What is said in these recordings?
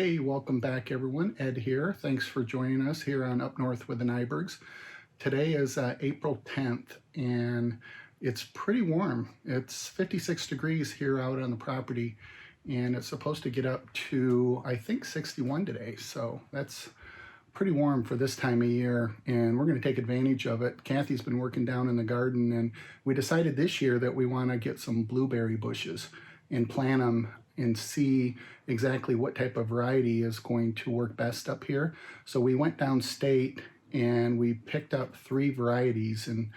Hey, welcome back everyone. Ed here. Thanks for joining us here on Up North with the Nybergs. Today is April 10th and it's pretty warm. It's 56 degrees here out on the property and it's supposed to get up to, I think, 61 today. So that's pretty warm for this time of year and we're going to take advantage of it. Kathy's been working down in the garden and we decided this year that we want to get some blueberry bushes and plant them and see exactly what type of variety is going to work best up here. So we went downstate and we picked up 3 varieties and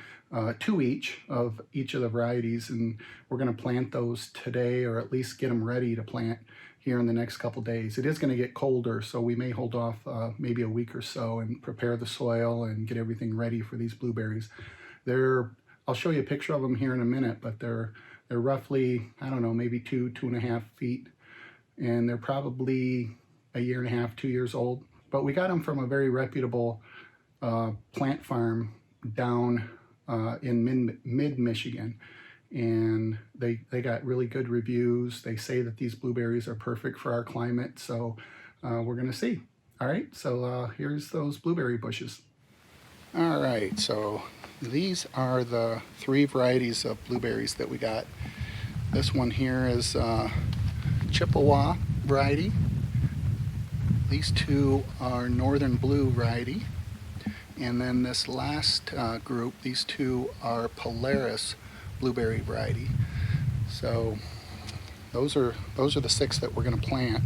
2 each of the varieties, and we're going to plant those today, or at least get them ready to plant here in the next couple days. It is going to get colder, so we may hold off maybe a week or so and prepare the soil and get everything ready for these blueberries. I'll show you a picture of them here in a minute, but they're roughly, I don't know, maybe 2.5 feet, and they're probably a year and a half, 2 years old. But we got them from a very reputable plant farm down in mid-Michigan, and they got really good reviews. They say that these blueberries are perfect for our climate, so we're gonna see. All right, so here's those blueberry bushes. All right, so these are the 3 varieties of blueberries that we got. This one here is Chippewa variety. These 2 are Northern Blue variety. And then this last group, these 2 are Polaris blueberry variety. So those are the 6 that we're going to plant.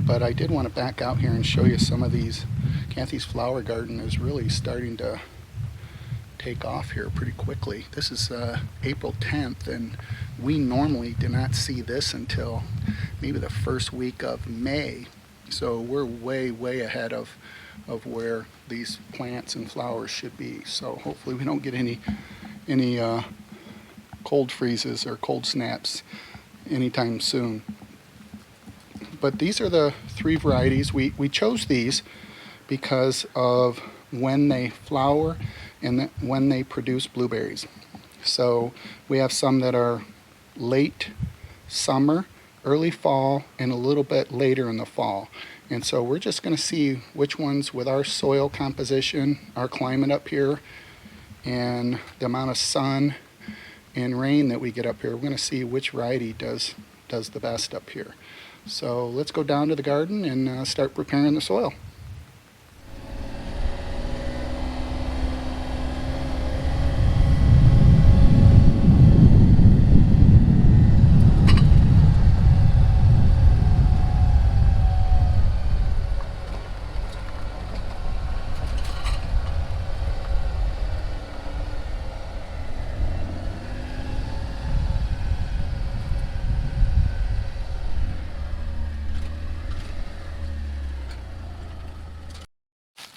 But I did want to back out here and show you some of these. Kathy's flower garden is really starting to take off here pretty quickly. This is April 10th, and we normally do not see this until maybe the first week of May. So we're way ahead of where these plants and flowers should be. So hopefully we don't get any cold freezes or cold snaps anytime soon. But these are the 3 varieties. We chose these because of when they flower and when they produce blueberries. So we have some that are late summer, early fall, and a little bit later in the fall. And so we're just going to see which ones, with our soil composition, our climate up here, and the amount of sun and rain that we get up here, we're going to see which variety does the best up here. So let's go down to the garden and start preparing the soil.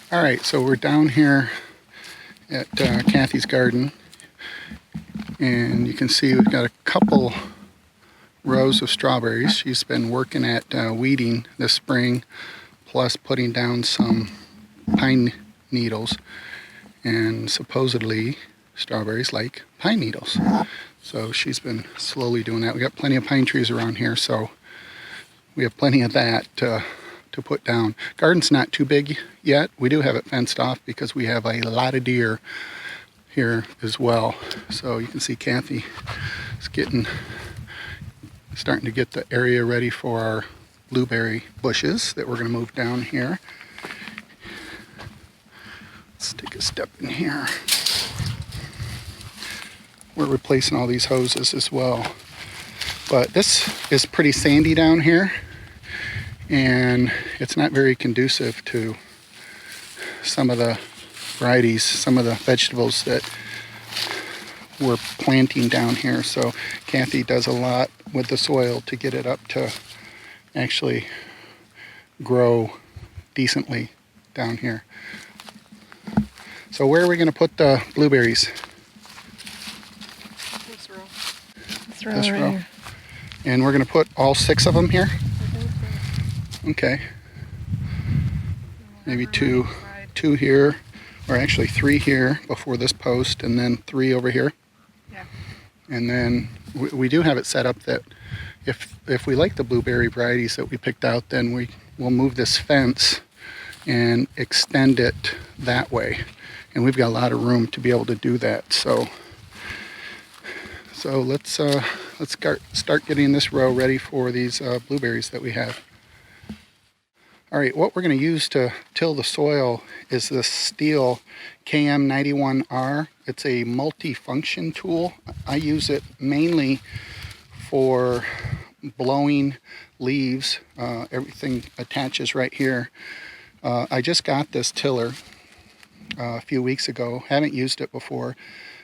All right, so we're down here at Kathy's garden, and you can see we've got a couple rows of strawberries. She's been working at weeding this spring, plus putting down some pine needles, and supposedly strawberries like pine needles. So she's been slowly doing that. We got plenty of pine trees around here, so we have plenty of that to put down. Garden's not too big yet. We do have it fenced off because we have a lot of deer here as well. So you can see Kathy is starting to get the area ready for our blueberry bushes that we're going to move down here. Let's take a step in here. We're replacing all these hoses as well. But this is pretty sandy down here, and it's not very conducive to some of the varieties, some of the vegetables that we're planting down here. So Kathy does a lot with the soil to get it up to actually grow decently down here. So where are we going to put the blueberries? This row. This row. Here. And we're going to put all 6 of them here? Okay. Maybe two here, or actually 3 here before this post, and then 3 over here. Yeah. And then we do have it set up that if we like the blueberry varieties that we picked out, then we we'll move this fence and extend it that way. And we've got a lot of room to be able to do that. So let's start getting this row ready for these blueberries that we have. All right, what we're going to use to till the soil is this Stihl KM91R. It's a multi-function tool. I use it mainly for blowing leaves. Everything attaches right here. I just got this tiller a few weeks ago. Haven't used it before.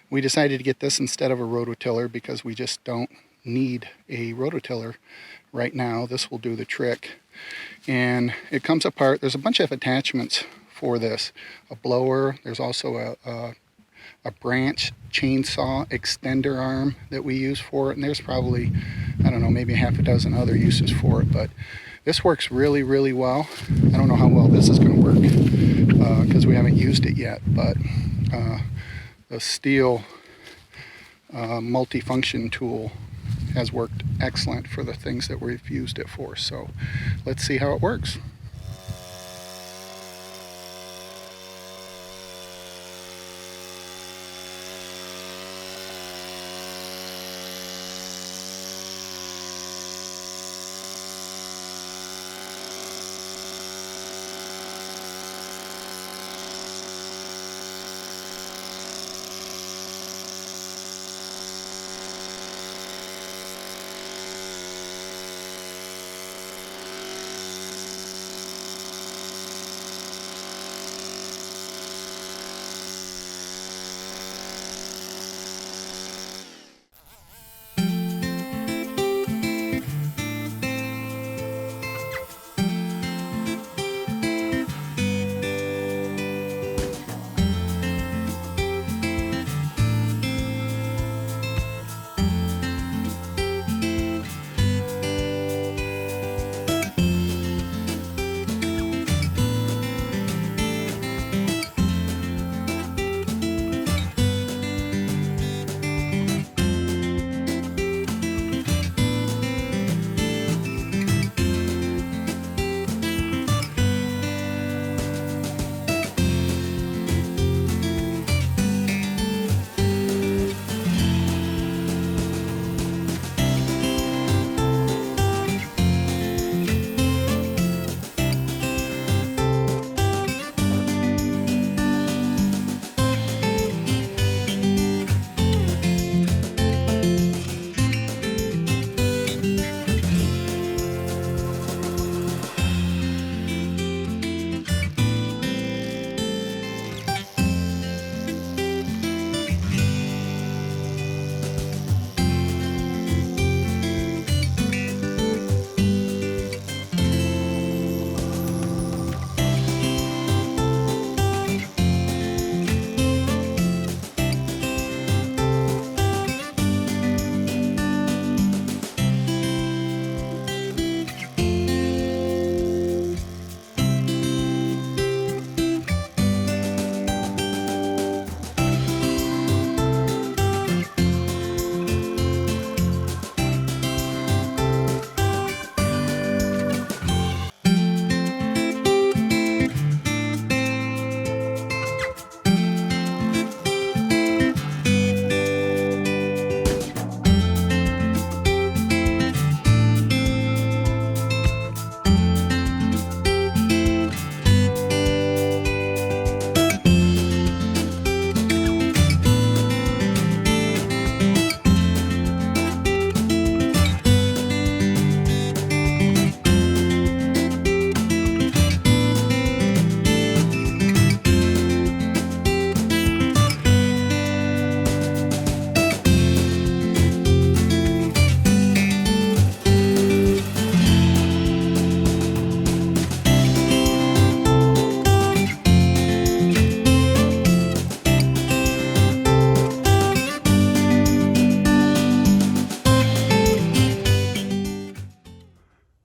We decided to get this instead of a rototiller because we just don't need a rototiller right now. This will do the trick. And it comes apart. There's a bunch of attachments for this. A blower. There's also a branch chainsaw extender arm that we use for it. And there's probably, I don't know, maybe half a dozen other uses for it. But this works really, really well. I don't know how well this is going to work because we haven't used it yet. But the Stihl multifunction tool has worked excellent for the things that we've used it for. So let's see how it works.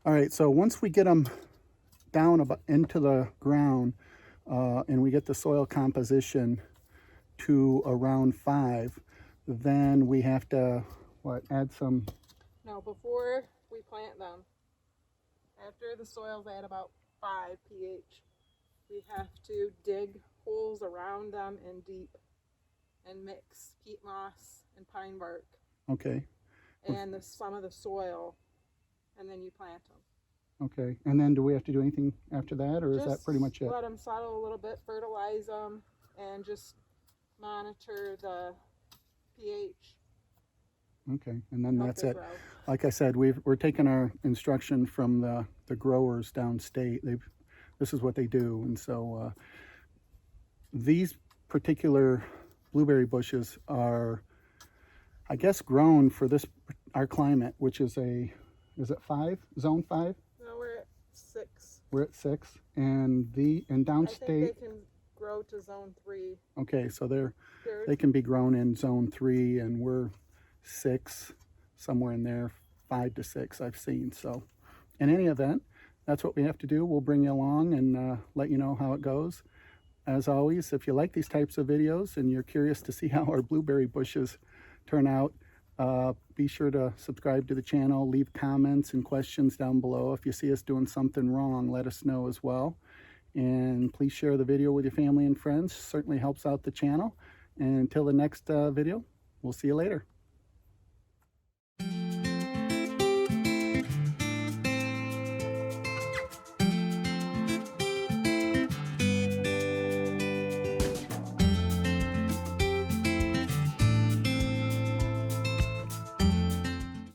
All right, so once we get them down about into the ground and we get the soil composition to around 5, then we have to, add some... No, before we plant them, after the soil's at about 5 pH. We have to dig holes around them and deep and mix peat moss and pine bark Okay. and some of the soil, and then you plant them. Okay. And then do we have to do anything after that, or is that pretty much it? Let them settle a little bit, fertilize them, and just monitor the pH. Okay. And then that's it. Grow. Like I said, we're taking our instruction from the growers downstate. This is what they do. And so these particular blueberry bushes are, I guess, grown for our climate, which is is it 5? Zone 5? No, we're at 6. We're at 6. And downstate, I think they can grow to zone 3. Okay, so they can be grown in zone 3, and we're 6, somewhere in there, 5 to 6 I've seen. So in any event, that's what we have to do. We'll bring you along and let you know how it goes. As always, if you like these types of videos and you're curious to see how our blueberry bushes turn out, be sure to subscribe to the channel, leave comments and questions down below. If you see us doing something wrong, let us know as well. And please share the video with your family and friends. Certainly helps out the channel. And until the next video, we'll see you later.